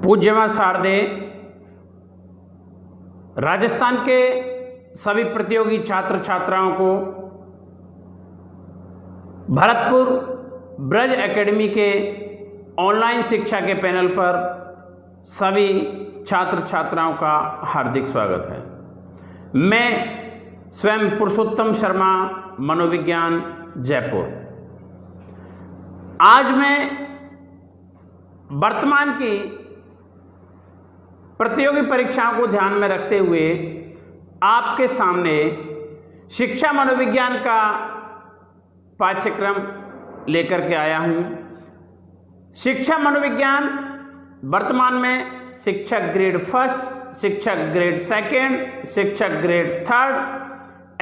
पूज्यवंत शारदे राजस्थान के सभी प्रतियोगी छात्र छात्राओं को भरतपुर ब्रज एकेडमी के ऑनलाइन शिक्षा के पैनल पर सभी छात्र छात्राओं का हार्दिक स्वागत है। मैं स्वयं पुरुषोत्तम शर्मा, मनोविज्ञान, जयपुर। आज मैं वर्तमान की प्रतियोगी परीक्षाओं को ध्यान में रखते हुए आपके सामने शिक्षा मनोविज्ञान का पाठ्यक्रम लेकर के आया हूं। शिक्षा मनोविज्ञान वर्तमान में शिक्षक ग्रेड फर्स्ट, शिक्षक ग्रेड सेकेंड, शिक्षक grade third,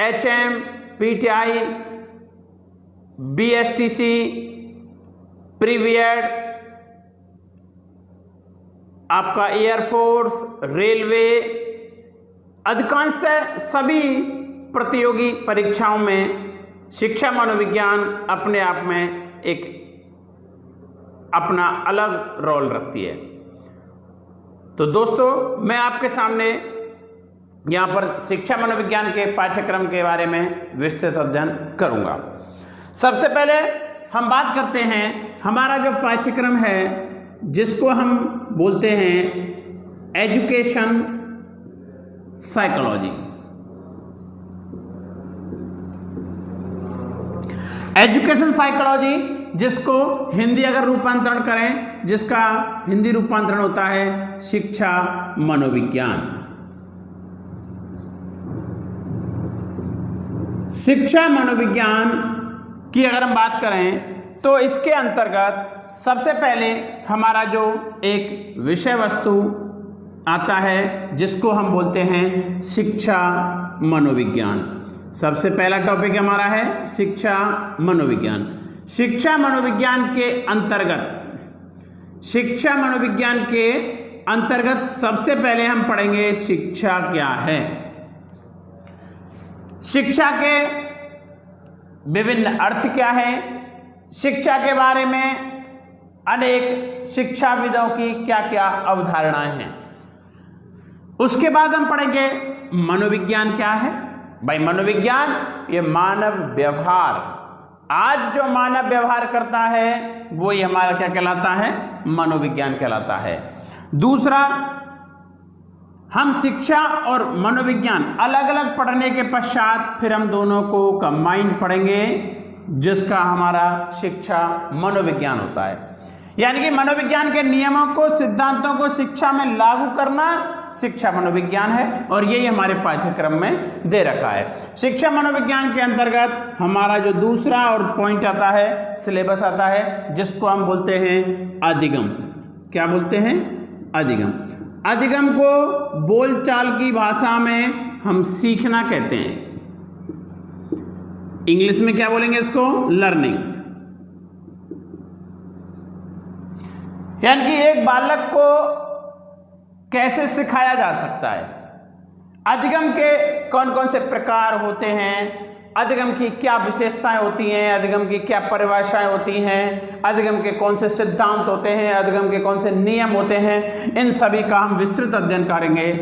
HM, PTI, BSTC, प्रीवियड, आपका एयरफोर्स, रेलवे, अधिकांशतः सभी प्रतियोगी परीक्षाओं में शिक्षा मनोविज्ञान अपने आप में एक अपना अलग रोल रखती है। तो दोस्तों, मैं आपके सामने यहाँ पर शिक्षा मनोविज्ञान के पाठ्यक्रम के बारे में विस्तृत अध्ययन करूँगा। सबसे पहले हम बात करते हैं हमारा जो पाठ्यक्रम है जिसको हम बोलते हैं एजुकेशन साइकोलॉजी। एजुकेशन साइकोलॉजी जिसको हिंदी अगर रूपांतरण करें, जिसका हिंदी रूपांतरण होता है शिक्षा मनोविज्ञान। शिक्षा मनोविज्ञान की अगर हम बात करें तो इसके अंतर्गत सबसे पहले हमारा जो एक विषय वस्तु आता है जिसको हम बोलते हैं शिक्षा मनोविज्ञान। सबसे पहला टॉपिक हमारा है शिक्षा मनोविज्ञान। शिक्षा मनोविज्ञान के अंतर्गत सबसे पहले हम पढ़ेंगे शिक्षा क्या है। शिक्षा के विभिन्न अर्थ क्या है, शिक्षा के बारे में अनेक शिक्षाविदों की क्या क्या अवधारणाएं हैं। उसके बाद हम पढ़ेंगे मनोविज्ञान क्या है। भाई मनोविज्ञान ये मानव व्यवहार, आज जो मानव व्यवहार करता है वो ही हमारा क्या कहलाता है, मनोविज्ञान कहलाता है। दूसरा, हम शिक्षा और मनोविज्ञान अलग अलग पढ़ने के पश्चात फिर हम दोनों को कंबाइंड पढ़ेंगे जिसका हमारा शिक्षा मनोविज्ञान होता है। यानी कि मनोविज्ञान के नियमों को, सिद्धांतों को शिक्षा में लागू करना शिक्षा मनोविज्ञान है और यही हमारे पाठ्यक्रम में दे रखा है। शिक्षा मनोविज्ञान के अंतर्गत हमारा जो दूसरा और पॉइंट आता है, सिलेबस आता है जिसको हम बोलते हैं अधिगम। क्या बोलते हैं? अधिगम। अधिगम को बोलचाल की भाषा में हम सीखना कहते हैं। इंग्लिश में क्या बोलेंगे इसको? लर्निंग। यानी कि एक बालक को कैसे सिखाया जा सकता है, अधिगम के कौन कौन से प्रकार होते हैं, अधिगम की क्या विशेषताएं होती हैं, अधिगम की क्या परिभाषाएं होती हैं, अधिगम के कौन से सिद्धांत होते हैं, अधिगम के कौन से नियम होते हैं, इन सभी का हम विस्तृत अध्ययन करेंगे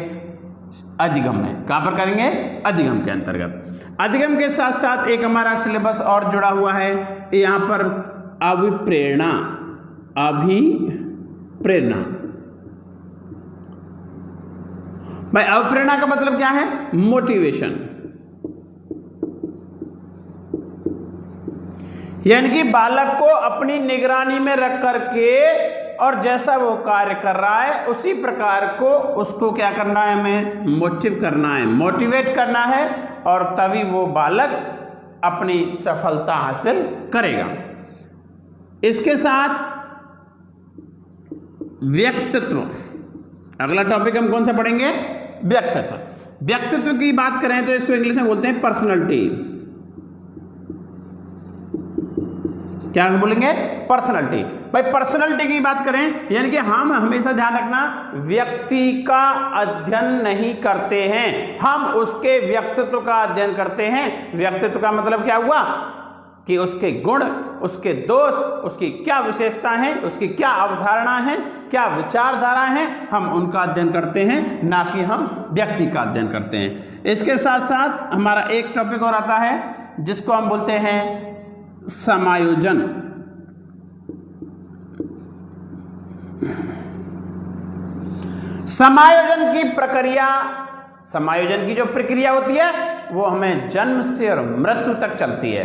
अधिगम में। कहां पर करेंगे? अधिगम के अंतर्गत। अधिगम के साथ साथ एक हमारा सिलेबस और जुड़ा हुआ है यहां पर, अभिप्रेरणा। अभिप्रेरणा भाई अभिप्रेरणा का मतलब क्या है? मोटिवेशन। यानी कि बालक को अपनी निगरानी में रख करके और जैसा वो कार्य कर रहा है उसी प्रकार को उसको क्या करना है, हमें मोटिव करना है, मोटिवेट करना है और तभी वो बालक अपनी सफलता हासिल करेगा। इसके साथ व्यक्तित्व, अगला टॉपिक हम कौन सा पढ़ेंगे? व्यक्तित्व। व्यक्तित्व की बात करें तो इसको इंग्लिश में बोलते हैं पर्सनैलिटी। क्या बोलेंगे? पर्सनैलिटी। भाई पर्सनैलिटी की बात करें यानी कि हम हमेशा ध्यान रखना, व्यक्ति का अध्ययन नहीं करते हैं, हम उसके व्यक्तित्व का अध्ययन करते हैं। व्यक्तित्व का मतलब क्या हुआ? कि उसके गुण, उसके दोष, उसकी क्या विशेषता हैं, उसकी क्या अवधारणा है, क्या विचारधारा है, हम उनका अध्ययन करते हैं, ना कि हम व्यक्ति का अध्ययन करते हैं। इसके साथ साथ हमारा एक टॉपिक और आता है जिसको हम बोलते हैं समायोजन। समायोजन की प्रक्रिया, समायोजन की जो प्रक्रिया होती है वो हमें जन्म से और मृत्यु तक चलती है।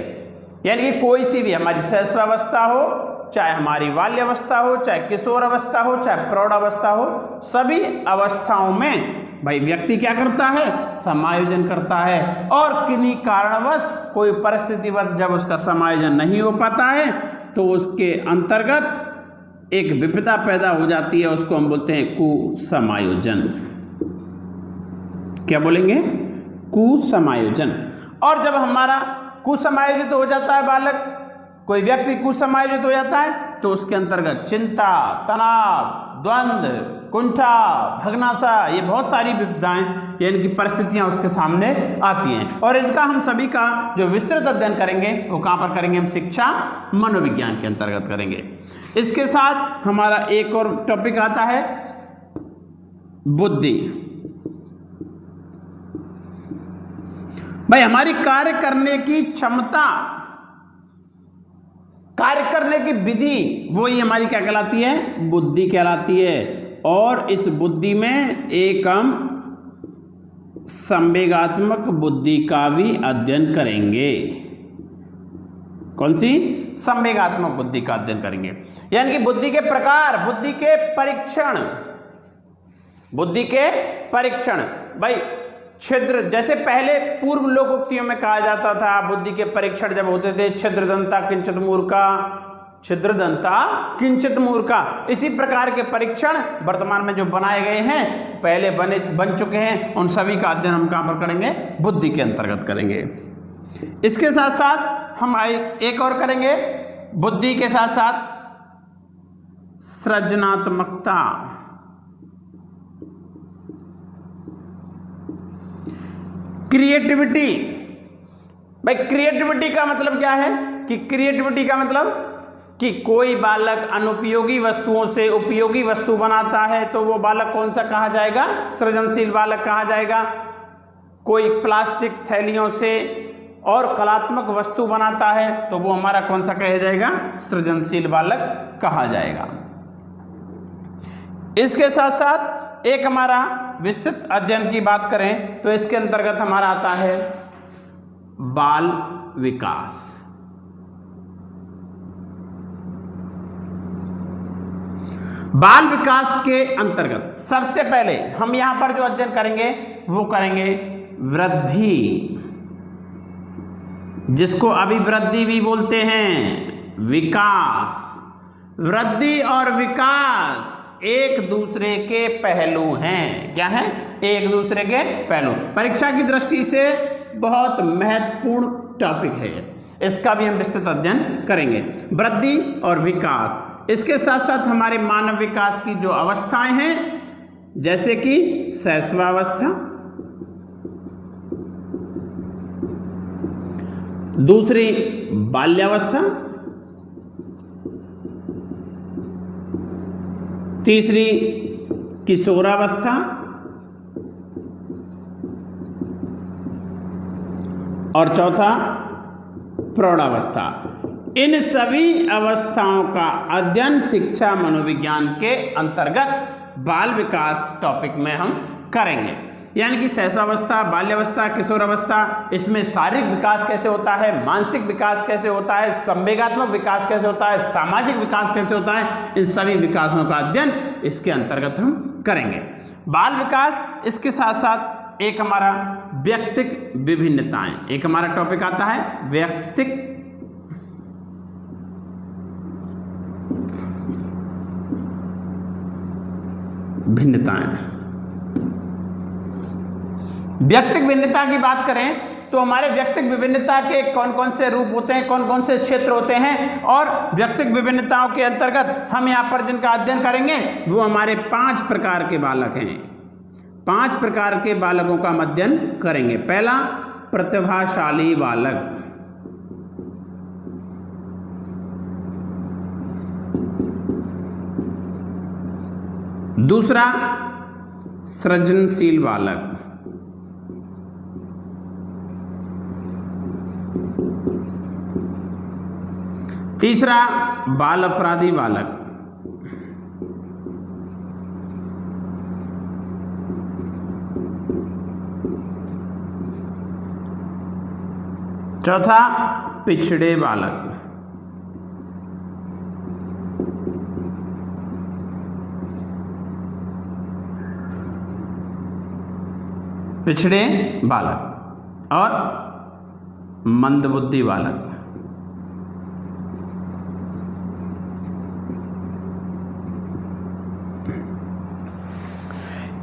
यानी कि कोई सी भी हमारी शैशवावस्था हो, चाहे हमारी बाल्यावस्था हो, चाहे किशोर अवस्था हो, चाहे प्रौढ़ावस्था हो, सभी अवस्थाओं में भाई व्यक्ति क्या करता है, समायोजन करता है। और किन्हीं कारणवश, कोई परिस्थितिवश जब उसका समायोजन नहीं हो पाता है तो उसके अंतर्गत एक विपदा पैदा हो जाती है, उसको हम बोलते हैं कुसमायोजन। क्या बोलेंगे? कुसमायोजन। और जब हमारा कुसमायोजित हो जाता है बालक, कोई व्यक्ति कुसमायोजित हो जाता है तो उसके अंतर्गत चिंता, तनाव, द्वंद्व, कुंठा, भगनाशा, ये बहुत सारी विपदाएं यानी कि परिस्थितियां उसके सामने आती हैं। और इनका हम सभी का जो विस्तृत अध्ययन करेंगे वो कहाँ पर करेंगे? हम शिक्षा मनोविज्ञान के अंतर्गत करेंगे। इसके साथ हमारा एक और टॉपिक आता है बुद्धि। भाई हमारी कार्य करने की क्षमता, कार्य करने की विधि, वो ही हमारी क्या कहलाती है? बुद्धि कहलाती है। और इस बुद्धि में एक हम संवेगात्मक बुद्धि का भी अध्ययन करेंगे। कौन सी? संवेगात्मक बुद्धि का अध्ययन करेंगे। यानी कि बुद्धि के प्रकार, बुद्धि के परीक्षण, बुद्धि के परीक्षण। भाई छिद्र, जैसे पहले पूर्व लोकोक्तियों में कहा जाता था बुद्धि के परीक्षण जब होते थे, छिद्रदंता किंचित मूर्खा, छिद्रदंता किंचित मूर्खा, इसी प्रकार के परीक्षण वर्तमान में जो बनाए गए हैं, पहले बन चुके हैं, उन सभी का अध्ययन हम कहां पर करेंगे? बुद्धि के अंतर्गत करेंगे। इसके साथ साथ हम एक और करेंगे, बुद्धि के साथ साथ सृजनात्मकता। क्रिएटिविटी। भाई क्रिएटिविटी का मतलब क्या है? कि क्रिएटिविटी का मतलब कि कोई बालक अनुपयोगी वस्तुओं से उपयोगी वस्तु बनाता है तो वो बालक कौन सा कहा जाएगा? सृजनशील बालक कहा जाएगा। कोई प्लास्टिक थैलियों से और कलात्मक वस्तु बनाता है तो वो हमारा कौन सा कहा जाएगा? सृजनशील बालक कहा जाएगा। इसके साथ साथ एक हमारा विस्तृत अध्ययन की बात करें तो इसके अंतर्गत हमारा आता है बाल विकास। बाल विकास के अंतर्गत सबसे पहले हम यहां पर जो अध्ययन करेंगे वो करेंगे वृद्धि, जिसको अभिवृद्धि भी बोलते हैं, विकास। वृद्धि और विकास एक दूसरे के पहलू हैं। क्या है? एक दूसरे के पहलू। परीक्षा की दृष्टि से बहुत महत्वपूर्ण टॉपिक है, इसका भी हम विस्तृत अध्ययन करेंगे, वृद्धि और विकास। इसके साथ साथ हमारे मानव विकास की जो अवस्थाएं हैं, जैसे कि शैशवावस्था, दूसरी बाल्यावस्था, तीसरी किशोरावस्था और चौथा प्रौढ़ावस्था। इन सभी अवस्थाओं का अध्ययन शिक्षा मनोविज्ञान के अंतर्गत बाल विकास टॉपिक में हम करेंगे। यानी कि शैशवावस्था, बाल्यावस्था, किशोरावस्था, इसमें शारीरिक विकास कैसे होता है, मानसिक विकास कैसे होता है, संवेगात्मक विकास कैसे होता है, सामाजिक विकास कैसे होता है, इन सभी विकासों का अध्ययन इसके अंतर्गत हम करेंगे। बाल विकास, इसके साथ साथ एक हमारा व्यक्तिक विभिन्नताएं, एक हमारा टॉपिक आता है व्यक्तिक भिन्नताएं। व्यक्तिक भिन्नता की बात करें तो हमारे व्यक्तिक विभिन्नता के कौन कौन से रूप होते हैं, कौन कौन से क्षेत्र होते हैं, और व्यक्तिक विभिन्नताओं के अंतर्गत हम यहाँ पर जिनका अध्ययन करेंगे वो हमारे 5 प्रकार के बालक हैं। 5 प्रकार के बालकों का हम अध्ययन करेंगे। पहला, प्रतिभाशाली बालक। दूसरा सृजनशील बालक, तीसरा बाल अपराधी बालक, चौथा पिछड़े बालक, पिछड़े बालक और मंदबुद्धि बालक।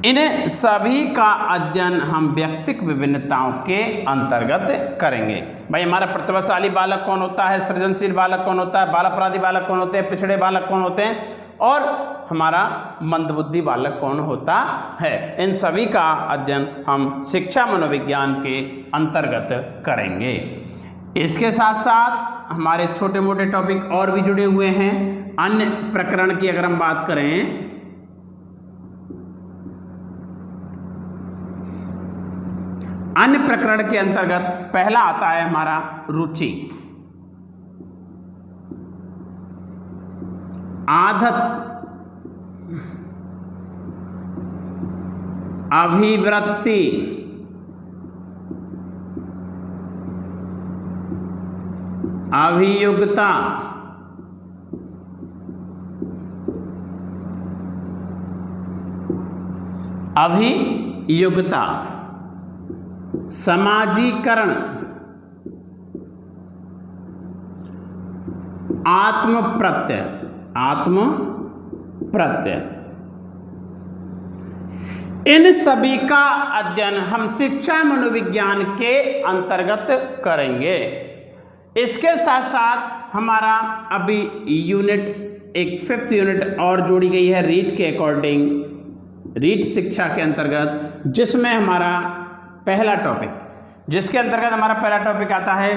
इन सभी का अध्ययन हम व्यक्तिक विभिन्नताओं के अंतर्गत करेंगे। भाई हमारा प्रतिभाशाली बालक कौन होता है, सृजनशील बालक कौन होता है, बाल अपराधी बालक कौन होते हैं, पिछड़े बालक कौन होते हैं और हमारा मंदबुद्धि बालक कौन होता है। इन सभी का अध्ययन हम शिक्षा मनोविज्ञान के अंतर्गत करेंगे। इसके साथ साथ हमारे छोटे मोटे टॉपिक और भी जुड़े हुए हैं। अन्य प्रकरण की अगर हम बात करें, अन्य प्रकरण के अंतर्गत पहला आता है हमारा रुचि, आदत, अभिवृत्ति, अभियोग्यता, अभियोग्यता, समाजीकरण, आत्मप्रत्यय, आत्मप्रत्यय। इन सभी का अध्ययन हम शिक्षा मनोविज्ञान के अंतर्गत करेंगे। इसके साथ साथ हमारा अभी यूनिट, एक 5th यूनिट और जोड़ी गई है रीट के अकॉर्डिंग, रीट शिक्षा के अंतर्गत, जिसमें हमारा पहला टॉपिक, जिसके अंतर्गत हमारा पहला टॉपिक आता है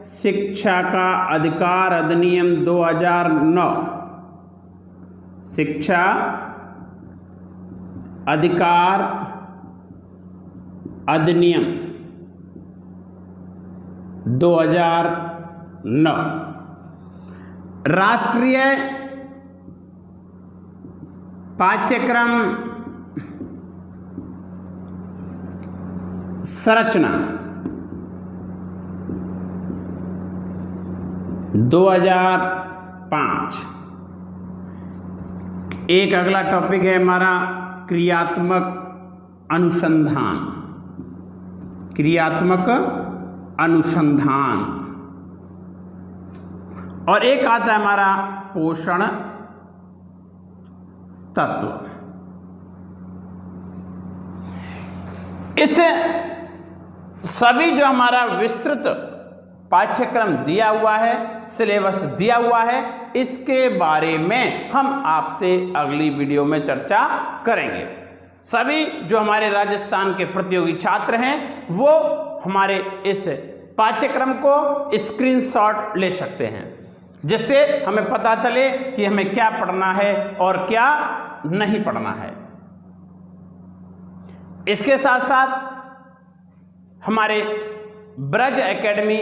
शिक्षा का अधिकार अधिनियम 2009, शिक्षा अधिकार अधिनियम 2009, राष्ट्रीय पाठ्यक्रम संरचना 2005। एक अगला टॉपिक है हमारा क्रियात्मक अनुसंधान, क्रियात्मक अनुसंधान। और एक आता है हमारा पोषण तत्व। इस सभी जो हमारा विस्तृत पाठ्यक्रम दिया हुआ है, सिलेबस दिया हुआ है, इसके बारे में हम आपसे अगली वीडियो में चर्चा करेंगे। सभी जो हमारे राजस्थान के प्रतियोगी छात्र हैं वो हमारे इस पाठ्यक्रम को स्क्रीनशॉट ले सकते हैं, जिससे हमें पता चले कि हमें क्या पढ़ना है और क्या नहीं पढ़ना है। इसके साथ साथ हमारे ब्रज एकेडमी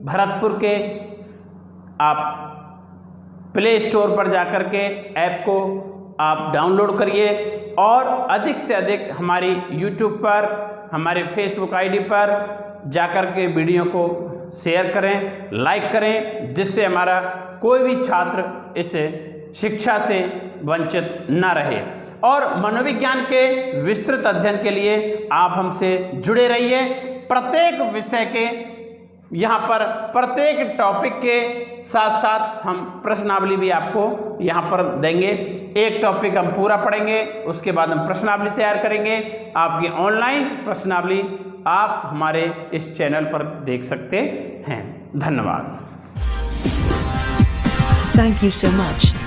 भरतपुर के आप प्ले स्टोर पर जाकर के ऐप को आप डाउनलोड करिए और अधिक से अधिक हमारी यूट्यूब पर, हमारे फेसबुक आईडी पर जाकर के वीडियो को शेयर करें, लाइक करें, जिससे हमारा कोई भी छात्र इस शिक्षा से वंचित न रहे। और मनोविज्ञान के विस्तृत अध्ययन के लिए आप हमसे जुड़े रहिए। प्रत्येक विषय के यहाँ पर, प्रत्येक टॉपिक के साथ साथ हम प्रश्नावली भी आपको यहाँ पर देंगे। एक टॉपिक हम पूरा पढ़ेंगे, उसके बाद हम प्रश्नावली तैयार करेंगे। आपकी ऑनलाइन प्रश्नावली आप हमारे इस चैनल पर देख सकते हैं। धन्यवाद। Thank you so much.